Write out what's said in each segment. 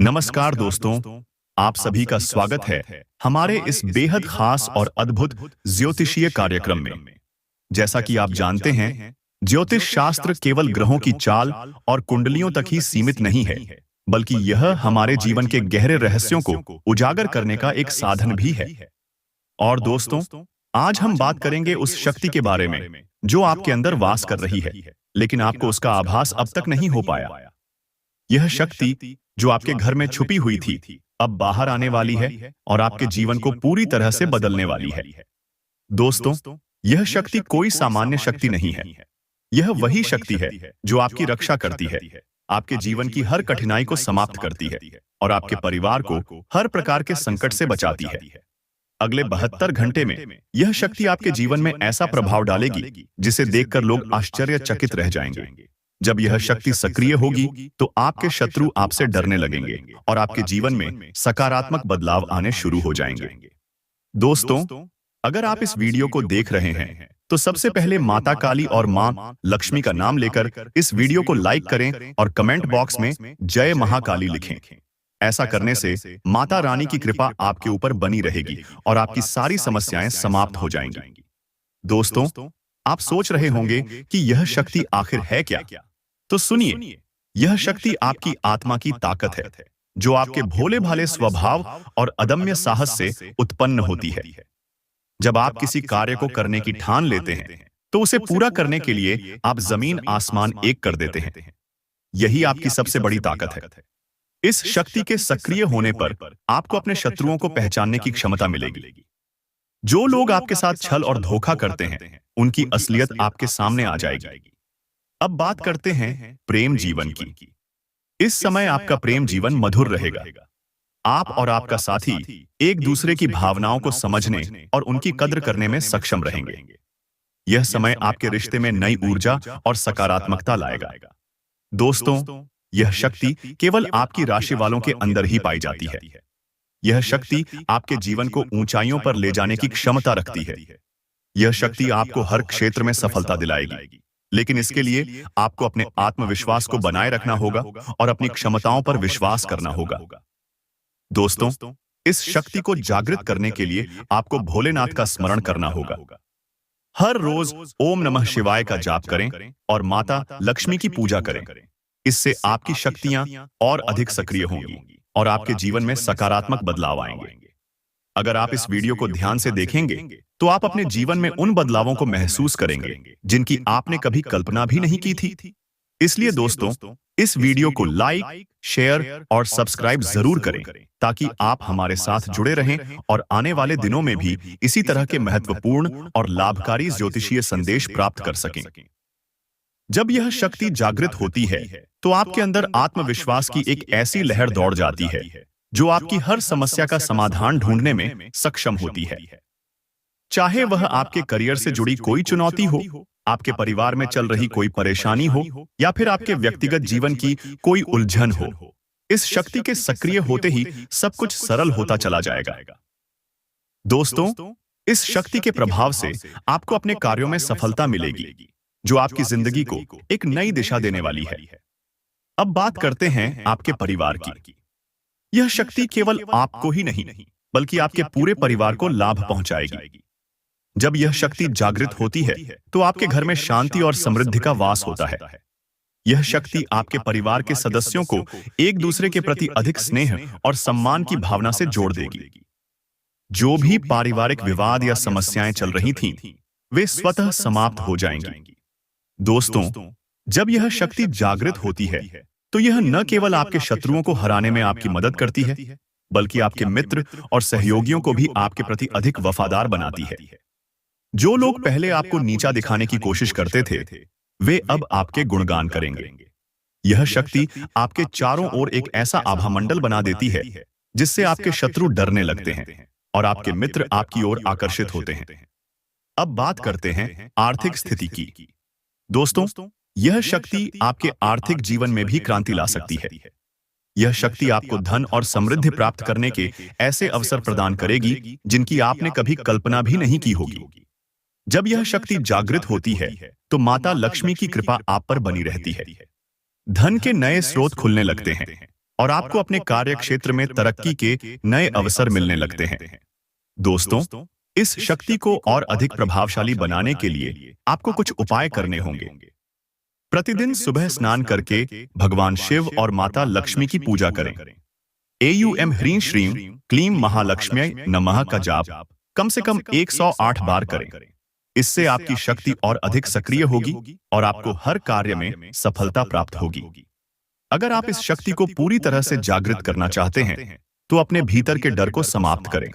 नमस्कार दोस्तों, आप सभी का स्वागत है हमारे इस बेहद खास और अद्भुत ज्योतिषीय कार्यक्रम में। जैसा कि आप जानते हैं, ज्योतिष शास्त्र केवल ग्रहों की चाल और कुंडलियों तक ही सीमित नहीं है, बल्कि यह हमारे जीवन के गहरे रहस्यों को उजागर करने का एक साधन भी है। और दोस्तों, आज हम बात करेंगे उस शक्ति के बारे में जो आपके अंदर वास कर रही है, लेकिन आपको उसका आभास अब तक नहीं हो पाया। यह शक्ति जो आपके घर में छुपी हुई थी, अब बाहर आने वाली है और आपके जीवन को पूरी तरह से बदलने वाली है। दोस्तों, यह शक्ति कोई सामान्य शक्ति नहीं है। यह वही शक्ति है जो आपकी रक्षा करती है, आपके जीवन की हर कठिनाई को समाप्त करती है और आपके परिवार को हर प्रकार के संकट से बचाती है। अगले 72 घंटे में यह शक्ति आपके जीवन में ऐसा प्रभाव डालेगी जिसे देखकर लोग आश्चर्यचकित रह जाएंगे। जब यह शक्ति सक्रिय होगी तो आपके शत्रु आपसे डरने लगेंगे और आपके जीवन में सकारात्मक बदलाव आने शुरू हो जाएंगे। दोस्तों, अगर आप इस वीडियो को देख रहे हैं तो सबसे पहले माता काली और मां लक्ष्मी का नाम लेकर इस वीडियो को लाइक करें और कमेंट बॉक्स में जय महाकाली लिखें। ऐसा करने से माता रानी की कृपा आपके ऊपर बनी रहेगी और आपकी सारी समस्याएं समाप्त हो जाएंगी। दोस्तों, आप सोच रहे होंगे कि यह शक्ति आखिर है क्या? तो सुनिए, यह शक्ति आपकी आत्मा की ताकत है जो आपके भोले भाले स्वभाव और अदम्य साहस से उत्पन्न होती है। जब आप किसी कार्य को करने की ठान लेते हैं तो उसे पूरा करने के लिए आप जमीन आसमान एक कर देते हैं। यही आपकी सबसे बड़ी ताकत है। इस शक्ति के सक्रिय होने पर आपको अपने शत्रुओं को पहचानने की क्षमता मिलेगी। जो लोग आपके साथ छल और धोखा करते हैं, उनकी असलियत आपके सामने आ जाएगी। अब बात करते हैं प्रेम जीवन की। इस समय आपका प्रेम जीवन मधुर रहेगा। आप और आपका साथी एक दूसरे की भावनाओं को समझने और उनकी कद्र करने में सक्षम रहेंगे। यह समय आपके रिश्ते में नई ऊर्जा और सकारात्मकता लाएगा। दोस्तों, यह शक्ति केवल आपकी राशि वालों के अंदर ही पाई जाती है। यह शक्ति आपके जीवन को ऊंचाइयों पर ले जाने की क्षमता रखती है। यह शक्ति आपको हर क्षेत्र में सफलता दिलाएगी, लेकिन इसके लिए आपको अपने आत्मविश्वास को बनाए रखना होगा और अपनी क्षमताओं पर विश्वास करना होगा। दोस्तों, इस शक्ति को जागृत करने के लिए आपको भोलेनाथ का स्मरण करना होगा। हर रोज ओम नमः शिवाय का जाप करें और माता लक्ष्मी की पूजा करें। इससे आपकी शक्तियां और अधिक सक्रिय होंगी और आपके जीवन में सकारात्मक बदलाव आएंगे। अगर आप इस वीडियो को ध्यान से देखेंगे तो आप अपने जीवन में उन बदलावों को महसूस करेंगे जिनकी आपने कभी कल्पना भी नहीं की थी। इसलिए दोस्तों, इस वीडियो को लाइक, शेयर और सब्सक्राइब जरूर करें ताकि आप हमारे साथ जुड़े रहें और आने वाले दिनों में भी इसी तरह के महत्वपूर्ण और लाभकारी ज्योतिषीय संदेश प्राप्त कर सकें। जब यह शक्ति जागृत होती है तो आपके अंदर आत्मविश्वास की एक ऐसी लहर दौड़ जाती है जो आपकी हर समस्या का समाधान ढूंढने में सक्षम होती है। चाहे वह आपके करियर से जुड़ी कोई चुनौती हो, आपके परिवार में चल रही कोई परेशानी हो या फिर आपके व्यक्तिगत जीवन की कोई उलझन हो, इस शक्ति के सक्रिय होते ही सब कुछ सरल होता चला जाएगा। दोस्तों, इस शक्ति के प्रभाव से आपको अपने कार्यों में सफलता मिलेगी जो आपकी जिंदगी को एक नई दिशा देने वाली है। अब बात करते हैं आपके परिवार की। यह शक्ति केवल आपको ही नहीं बल्कि आपके पूरे परिवार को लाभ पहुंचाएगी। जब यह शक्ति जागृत होती है तो आपके घर में शांति और समृद्धि का वास होता है। यह शक्ति आपके परिवार के सदस्यों को एक दूसरे के प्रति अधिक स्नेह और सम्मान की भावना से जोड़ देगी। जो भी पारिवारिक विवाद या समस्याएं चल रही थीं, वे स्वतः समाप्त हो जाएंगी। दोस्तों, जब यह शक्ति जागृत होती है तो यह न केवल आपके शत्रुओं को हराने में आपकी मदद करती है, बल्कि आपके मित्र और सहयोगियों को भी आपके प्रति अधिक वफादार बनाती है। जो लोग पहले आपको नीचा दिखाने की कोशिश करते थे, वे अब आपके गुणगान करेंगे। यह शक्ति आपके चारों ओर एक ऐसा आभामंडल बना देती है जिससे आपके शत्रु डरने लगते हैं और आपके मित्र आपकी ओर आकर्षित होते हैं। अब बात करते हैं आर्थिक स्थिति की। दोस्तों, यह शक्ति आपके आर्थिक जीवन में भी क्रांति ला सकती है। यह शक्ति आपको धन और समृद्धि प्राप्त करने के ऐसे अवसर प्रदान करेगी जिनकी आपने कभी कल्पना भी नहीं की होगी। जब यह शक्ति जागृत होती है तो माता लक्ष्मी की कृपा आप पर बनी रहती है। धन के नए स्रोत खुलने लगते हैं और आपको अपने कार्य क्षेत्र में तरक्की के नए अवसर मिलने लगते हैं। दोस्तों, इस शक्ति को और अधिक प्रभावशाली बनाने के लिए आपको कुछ उपाय करने होंगे। प्रतिदिन सुबह स्नान करके भगवान शिव और माता लक्ष्मी की पूजा करें। एयूएम ह्रीं श्रीं क्लीं महालक्ष्म्यै नमः का जाप कम से कम 108 बार करें। इससे आपकी शक्ति और अधिक सक्रिय होगी और आपको हर कार्य में सफलता प्राप्त होगी। अगर आप इस शक्ति को पूरी तरह से जागृत करना चाहते हैं, तो अपने भीतर के डर को समाप्त करें।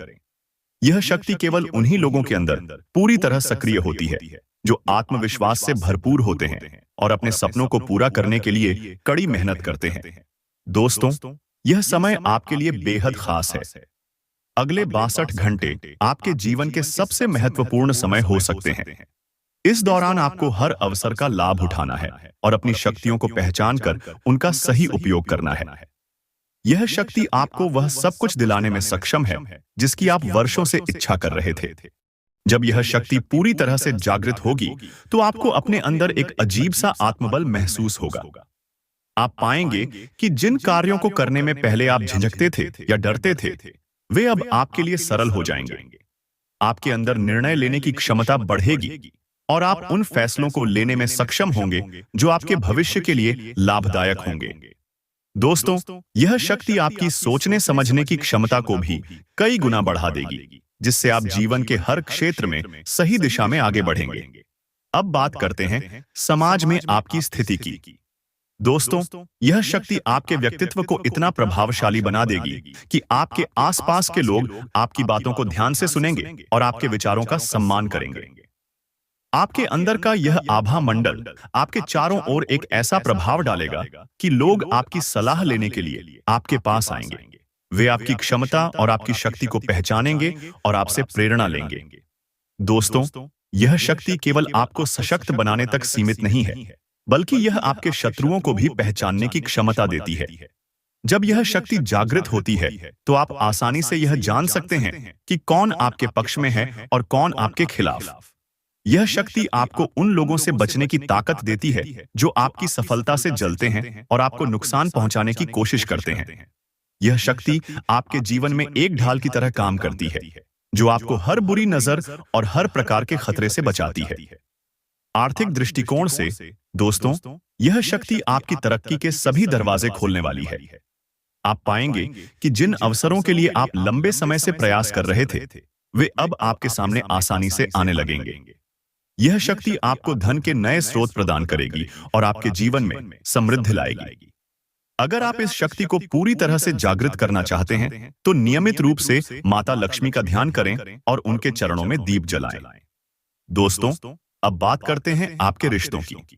यह शक्ति केवल उन्हीं लोगों के अंदर पूरी तरह सक्रिय होती है जो आत्मविश्वास से भरपूर होते हैं और अपने सपनों को पूरा करने के लिए कड़ी मेहनत करते हैं। दोस्तों, यह समय आपके लिए बेहद खास है। अगले 62 घंटे आपके जीवन के सबसे महत्वपूर्ण समय हो सकते हैं। इस दौरान आपको हर अवसर का लाभ उठाना है और अपनी शक्तियों को पहचान कर उनका सही उपयोग करना है। यह शक्ति आपको वह सब कुछ दिलाने में सक्षम है जिसकी आप वर्षों से इच्छा कर रहे थे। जब यह शक्ति पूरी तरह से जागृत होगी, तो आपको अपने अंदर एक अजीब सा आत्मबल महसूस होगा। आप पाएंगे कि जिन कार्यों को करने में पहले आप झिझकते थे या डरते थे, वे अब आपके लिए सरल हो जाएंगे। आपके अंदर निर्णय लेने की क्षमता बढ़ेगी और आप उन फैसलों को लेने में सक्षम होंगे जो आपके भविष्य के लिए लाभदायक होंगे। दोस्तों, यह शक्ति आपकी सोचने समझने की क्षमता को भी कई गुना बढ़ा देगी, जिससे आप जीवन के हर क्षेत्र में सही दिशा में आगे बढ़ेंगे। अब बात करते हैं समाज में आपकी स्थिति की। दोस्तों, यह शक्ति आपके व्यक्तित्व को इतना प्रभावशाली बना देगी कि आपके आसपास के लोग आपकी बातों को ध्यान से सुनेंगे और आपके विचारों का सम्मान करेंगे। आपके अंदर का यह आभा मंडल आपके चारों ओर एक ऐसा प्रभाव डालेगा कि लोग आपकी सलाह लेने के लिए आपके पास आएंगे। वे आपकी क्षमता और आपकी शक्ति को पहचानेंगे और आपसे प्रेरणा लेंगे। दोस्तों, यह शक्ति केवल आपको सशक्त बनाने तक सीमित नहीं है, बल्कि यह आपके शत्रुओं को भी पहचानने की क्षमता देती है। जब यह शक्ति जागृत होती है, तो आप आसानी से यह जान सकते हैं कि कौन आपके पक्ष में है और कौन आपके खिलाफ। यह शक्ति आपको उन लोगों से बचने की ताकत देती है जो आपकी सफलता से जलते हैं और आपको नुकसान पहुंचाने की कोशिश करते हैं। यह शक्ति आपके जीवन में एक ढाल की तरह काम करती है, जो आपको हर बुरी नजर और हर प्रकार के खतरे से बचाती है। आर्थिक दृष्टिकोण से, दोस्तों, यह शक्ति आपकी तरक्की के सभी दरवाजे खोलने वाली है। आप पाएंगे कि जिन अवसरों के लिए आप लंबे समय से प्रयास कर रहे थे, वे अब आपके सामने आसानी से आने लगेंगे। यह शक्ति आपको धन के नए स्रोत प्रदान करेगी और आपके जीवन में समृद्धि लाएगी। अगर आप इस शक्ति को पूरी तरह से जागृत करना चाहते हैं, तो नियमित रूप से माता लक्ष्मी का ध्यान करें और उनके चरणों में दीप जलाएं। दोस्तों, अब बात करते हैं आपके रिश्तों की।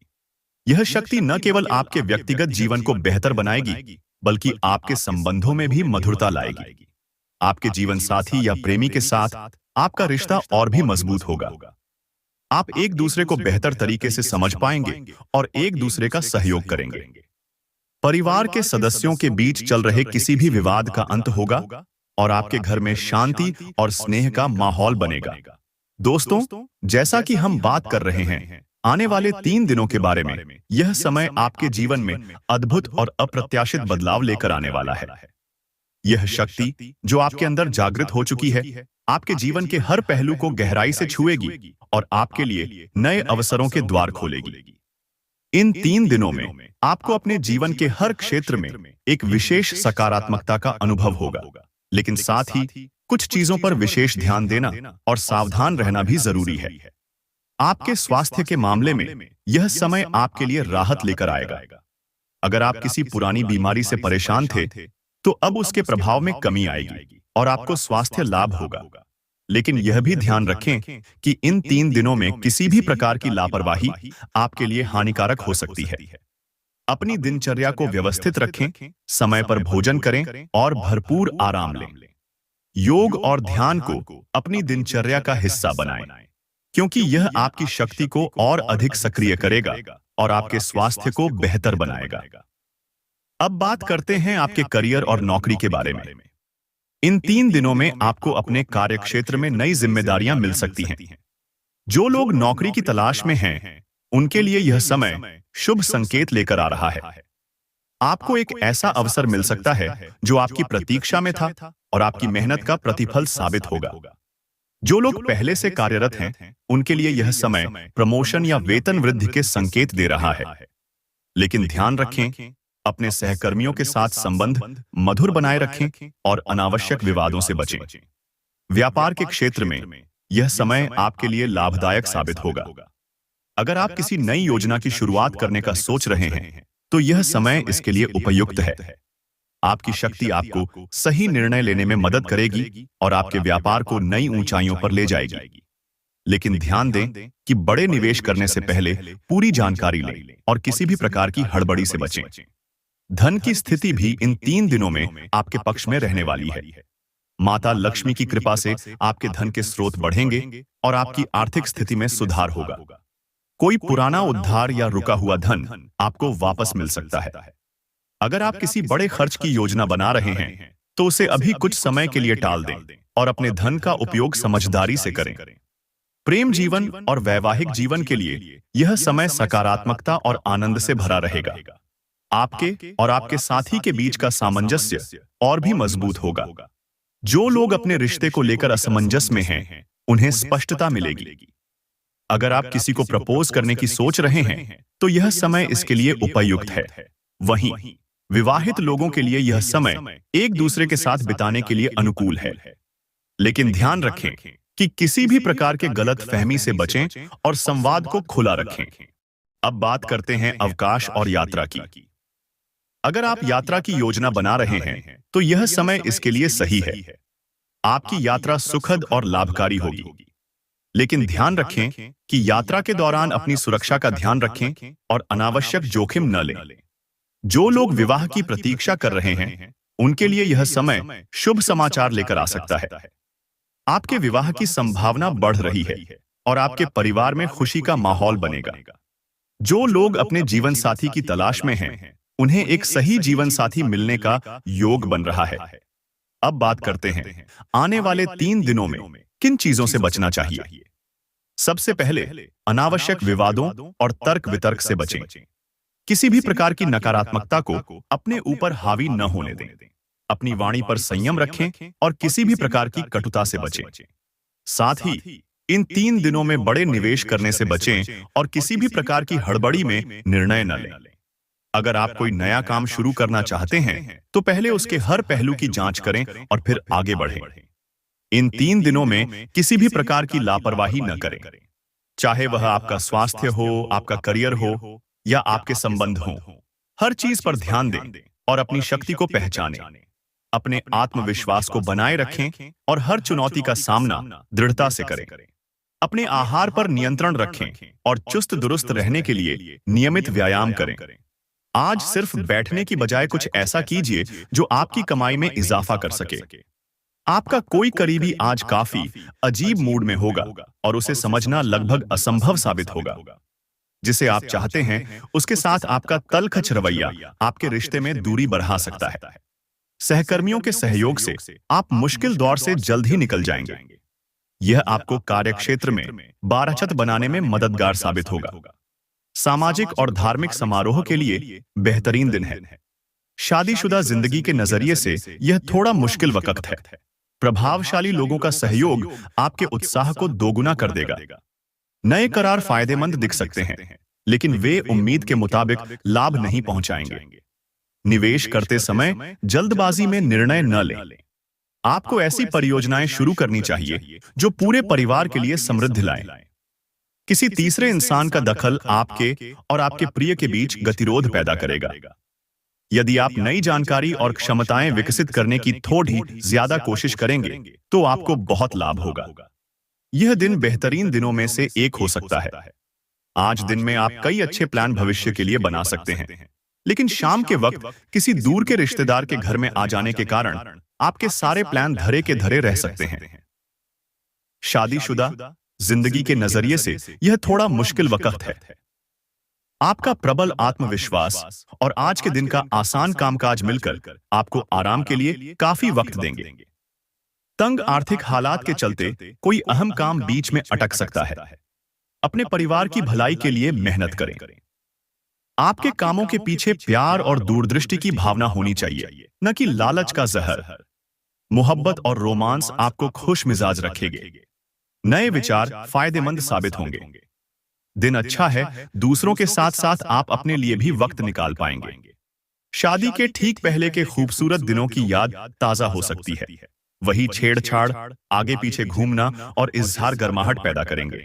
यह शक्ति न केवल आपके व्यक्तिगत जीवन को बेहतर बनाएगी, बल्कि आपके संबंधों में भी मधुरता लाएगी। आपके जीवन साथी या प्रेमी के साथ आपका रिश्ता और भी मजबूत होगा। आप एक दूसरे को बेहतर तरीके से समझ पाएंगे और एक दूसरे का सहयोग करेंगे। परिवार के सदस्यों के बीच चल रहे किसी भी विवाद का अंत होगा और आपके घर में शांति और स्नेह का माहौल बनेगा। दोस्तों, जैसा कि हम बात कर रहे हैं आने वाले 3 दिनों के बारे में, यह समय आपके जीवन में अद्भुत और अप्रत्याशित बदलाव लेकर आने वाला है। यह शक्ति जो आपके अंदर जागृत हो चुकी है, आपके जीवन के हर पहलू को गहराई से छुएगी और आपके लिए नए अवसरों के द्वार खोलेगी। इन 3 दिनों में आपको अपने जीवन के हर क्षेत्र में एक विशेष सकारात्मकता का अनुभव होगा, लेकिन साथ ही कुछ चीजों पर विशेष ध्यान देना और सावधान रहना भी जरूरी है। आपके स्वास्थ्य के मामले में यह समय आपके लिए राहत लेकर आएगा। अगर आप किसी पुरानी बीमारी से परेशान थे, तो अब उसके प्रभाव में कमी आएगी और आपको स्वास्थ्य लाभ होगा। लेकिन यह भी ध्यान रखें कि इन 3 दिनों में किसी भी प्रकार की लापरवाही आपके लिए हानिकारक हो सकती है। अपनी दिनचर्या को व्यवस्थित रखें, समय पर भोजन करें और भरपूर आराम लें। योग और ध्यान को अपनी दिनचर्या का हिस्सा बनाएं, क्योंकि यह आपकी शक्ति को और अधिक सक्रिय करेगा और आपके स्वास्थ्य को बेहतर बनाएगा। अब बात करते हैं आपके करियर और नौकरी के बारे में। इन 3 दिनों में आपको अपने कार्यक्षेत्र में नई जिम्मेदारियां मिल सकती हैं। जो लोग नौकरी की तलाश में हैं, उनके लिए यह समय शुभ संकेत लेकर आ रहा है। आपको एक ऐसा अवसर मिल सकता है जो आपकी प्रतीक्षा में था और आपकी मेहनत का प्रतिफल साबित होगा। जो लोग पहले से कार्यरत हैं, उनके लिए यह समय प्रमोशन या वेतन वृद्धि के संकेत दे रहा है। लेकिन ध्यान रखें, अपने सहकर्मियों के साथ संबंध मधुर बनाए रखें और अनावश्यक विवादों से बचें। व्यापार के क्षेत्र में यह समय आपके लिए लाभदायक साबित होगा। अगर आप किसी नई योजना की शुरुआत करने का सोच रहे हैं, तो यह समय इसके लिए उपयुक्त है। आपकी शक्ति आपको सही निर्णय लेने में मदद करेगी और आपके व्यापार को नई ऊंचाइयों पर ले जाएगी। लेकिन ध्यान दें कि बड़े निवेश करने से पहले पूरी जानकारी लें और किसी भी प्रकार की हड़बड़ी से बचें। धन की स्थिति भी इन 3 दिनों में आपके पक्ष में रहने वाली है। माता लक्ष्मी की कृपा से आपके धन के स्रोत बढ़ेंगे और आपकी आर्थिक स्थिति में सुधार होगा। कोई पुराना उद्धार या रुका हुआ धन आपको वापस मिल सकता है। अगर आप किसी बड़े खर्च की योजना बना रहे हैं, तो उसे अभी कुछ समय के लिए टाल दें और अपने धन का उपयोग समझदारी से करें। प्रेम जीवन और वैवाहिक जीवन के लिए यह समय सकारात्मकता और आनंद से भरा रहेगा। आपके और आपके साथी के बीच का सामंजस्य और भी मजबूत होगा। जो लोग अपने रिश्ते को लेकर असमंजस में हैं, उन्हें स्पष्टता मिलेगी। अगर आप किसी को प्रपोज करने की सोच रहे हैं, तो यह समय इसके लिए उपयुक्त है। वहीं विवाहित लोगों के लिए यह समय एक दूसरे के साथ बिताने के लिए अनुकूल है। लेकिन ध्यान रखें कि किसी भी प्रकार के गलत फहमी से बचें और संवाद को खुला रखें। अब बात करते हैं अवकाश और यात्रा की। अगर आप यात्रा की योजना बना रहे हैं, तो यह समय इसके लिए सही है। आपकी यात्रा सुखद और लाभकारी होगी। लेकिन ध्यान रखें कि यात्रा के दौरान अपनी सुरक्षा का ध्यान रखें और अनावश्यक जोखिम न लें। जो लोग विवाह की प्रतीक्षा कर रहे हैं, उनके लिए यह समय शुभ समाचार लेकर आ सकता है। आपके विवाह की संभावना बढ़ रही है और आपके परिवार में खुशी का माहौल बनेगा। जो लोग अपने जीवन साथी की तलाश में हैं, उन्हें एक सही जीवन साथी मिलने का योग बन रहा है। अब बात करते हैं आने वाले 3 दिनों में किन चीजों से बचना चाहिए। सबसे पहले अनावश्यक विवादों और तर्क वितर्क से बचें। किसी भी प्रकार की नकारात्मकता को अपने ऊपर हावी न होने दें। अपनी वाणी पर संयम रखें और किसी भी प्रकार की कटुता से बचें। साथ ही इन 3 दिनों में बड़े निवेश करने से बचें और किसी भी प्रकार की हड़बड़ी में निर्णय न लें। अगर आप कोई नया काम शुरू करना चाहते हैं, तो पहले उसके हर पहलू की जांच करें और फिर आगे बढ़ें। इन 3 दिनों में किसी भी प्रकार की लापरवाही न करें, चाहे वह आपका स्वास्थ्य हो, आपका करियर हो या आपके संबंध हो। हर चीज पर ध्यान दें और अपनी शक्ति को पहचानें। अपने आत्मविश्वास को बनाए रखें और हर चुनौती का सामना दृढ़ता से करें। अपने आहार पर नियंत्रण रखें और चुस्त दुरुस्त रहने के लिए नियमित व्यायाम करें। आज सिर्फ बैठने की बजाय कुछ ऐसा कीजिए जो आपकी कमाई में इजाफा कर सके। आपका कोई करीबी आज काफी अजीब मूड में होगा और उसे समझना लगभग असंभव साबित होगा। जिसे आप चाहते हैं, उसके साथ आपका तलखच रवैया आपके रिश्ते में दूरी बढ़ा सकता है। सहकर्मियों के सहयोग से आप मुश्किल दौर से जल्द ही निकल जाएंगे। यह आपको कार्यक्षेत्र में बाराचत बनाने में मददगार साबित होगा। सामाजिक और धार्मिक समारोह के लिए बेहतरीन दिन है। शादीशुदा जिंदगी के नजरिए से यह थोड़ा मुश्किल वक्त है। प्रभावशाली लोगों का सहयोग आपके उत्साह को दोगुना कर देगा। नए करार फायदेमंद दिख सकते हैं, लेकिन वे उम्मीद के मुताबिक लाभ नहीं पहुंचाएंगे। निवेश करते समय जल्दबाजी में निर्णय न लें। आपको ऐसी परियोजनाएं शुरू करनी चाहिए जो पूरे परिवार के लिए समृद्धि लाएं। किसी तीसरे इंसान का दखल आपके और आपके प्रिय के बीच गतिरोध पैदा करेगा। यदि आप नई जानकारी और क्षमताएं विकसित करने की थोड़ी ज्यादा कोशिश करेंगे, तो आपको बहुत लाभ होगा। यह दिन बेहतरीन दिनों में से एक हो सकता है। आज दिन में आप कई अच्छे प्लान भविष्य के लिए बना सकते हैं, लेकिन शाम के वक्त किसी दूर के रिश्तेदार के घर में आ जाने के कारण आपके सारे प्लान धरे के धरे रह सकते हैं। शादीशुदा जिंदगी के नजरिए से यह थोड़ा मुश्किल वक्त है। आपका प्रबल आत्मविश्वास और आज के दिन का आसान कामकाज मिलकर आपको आराम के लिए काफी वक्त देंगे। तंग आर्थिक हालात के चलते कोई अहम काम बीच में अटक सकता है। अपने परिवार की भलाई के लिए मेहनत करें। आपके कामों के पीछे प्यार और दूरदृष्टि की भावना होनी चाहिए, न कि लालच का जहर। मोहब्बत और रोमांस आपको खुश मिजाज रखेंगे। नए विचार फायदेमंद साबित होंगे। दिन अच्छा है, दूसरों के साथ साथ आप अपने लिए भी वक्त निकाल पाएंगे। शादी के ठीक पहले के खूबसूरत दिनों की याद ताजा हो सकती है। वही छेड़छाड़, आगे पीछे घूमना और इजहार गर्माहट पैदा करेंगे।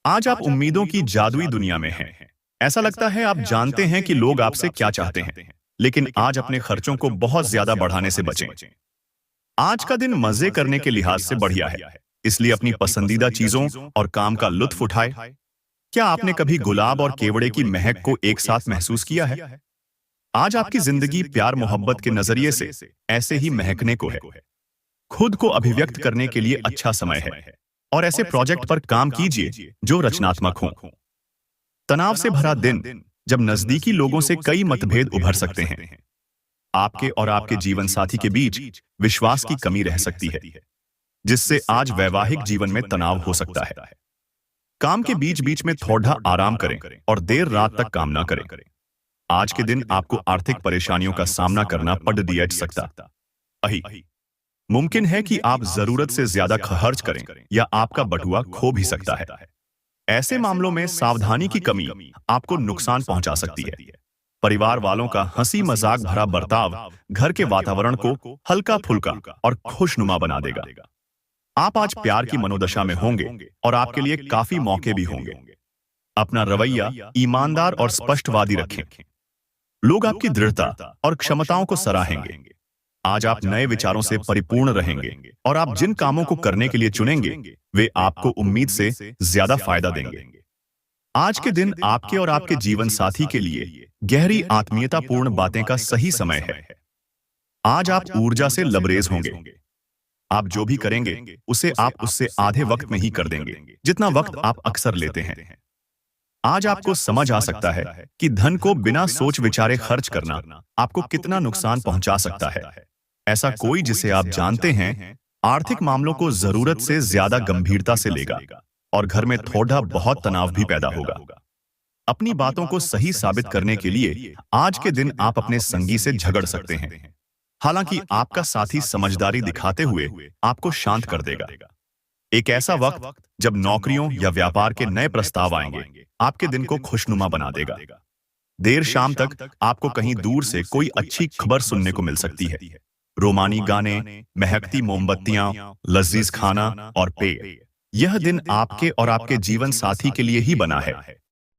आज आप उम्मीदों की जादुई दुनिया में हैं। ऐसा लगता है आप जानते हैं कि लोग आपसे क्या चाहते हैं, लेकिन आज अपने खर्चों को बहुत ज्यादा बढ़ाने से बचें। आज का दिन मजे करने के लिहाज से बढ़िया है, इसलिए अपनी पसंदीदा चीजों और काम का लुत्फ उठाए। क्या आपने कभी गुलाब और केवड़े की महक को एक साथ महसूस किया है? आज आपकी जिंदगी प्यार मोहब्बत के नजरिए से ऐसे ही महकने को है। खुद को अभिव्यक्त करने के लिए अच्छा समय है और ऐसे प्रोजेक्ट पर काम कीजिए जो रचनात्मक हो। तनाव से भरा दिन, जब नजदीकी लोगों से कई मतभेद उभर सकते हैं। आपके और आपके जीवन साथी के बीच विश्वास की कमी रह सकती है, जिससे आज वैवाहिक जीवन में तनाव हो सकता है। काम के बीच बीच में थोड़ा आराम करें और देर रात तक काम ना करें। आज के दिन आपको आर्थिक परेशानियों का सामना करना पड़ दिया सकता है। मुमकिन है कि आप जरूरत से ज्यादा खर्च करें या आपका बटुआ खो भी सकता है। ऐसे मामलों में सावधानी की कमी आपको नुकसान पहुंचा सकती है। परिवार वालों का हंसी मजाक भरा बर्ताव घर के वातावरण को हल्का फुल्का और खुशनुमा बना देगा। आप आज प्यार की मनोदशा में होंगे और आपके लिए काफी मौके भी होंगे। अपना रवैया ईमानदार और स्पष्टवादी रखें। लोग आपकी दृढ़ता और क्षमताओं को सराहेंगे। आज आप नए विचारों से परिपूर्ण रहेंगे और आप जिन कामों को करने के लिए चुनेंगे वे आपको उम्मीद से ज्यादा फायदा देंगे। आज के दिन आपके और आपके जीवन साथी के लिए गहरी आत्मीयतापूर्ण बातें का सही समय है। आज आप ऊर्जा से लबरेज होंगे। आप जो भी करेंगे उसे आप उससे आधे वक्त में ही कर देंगे, जितना वक्त आप अक्सर लेते हैं। आज आपको समझ आ सकता है कि धन को बिना सोच विचारे खर्च करना आपको कितना नुकसान पहुंचा सकता है। ऐसा कोई जिसे आप जानते हैं आर्थिक मामलों को जरूरत से ज्यादा गंभीरता से लेगा और घर में थोड़ा बहुत तनाव भी पैदा होगा। अपनी बातों को सही साबित करने के लिए आज के दिन आप अपने संगी से झगड़ सकते हैं। हालांकि आपका साथी समझदारी दिखाते हुए आपको शांत कर देगा। एक ऐसा वक्त जब नौकरियों या व्यापार के नए प्रस्ताव आएंगे आपके दिन को खुशनुमा बना देगा। देर शाम तक आपको कहीं दूर से कोई अच्छी खबर सुनने को मिल सकती है। रोमानी गाने, महकती मोमबत्तियां, लजीज खाना और पेय, यह दिन आपके और आपके जीवन साथी के लिए ही बना है।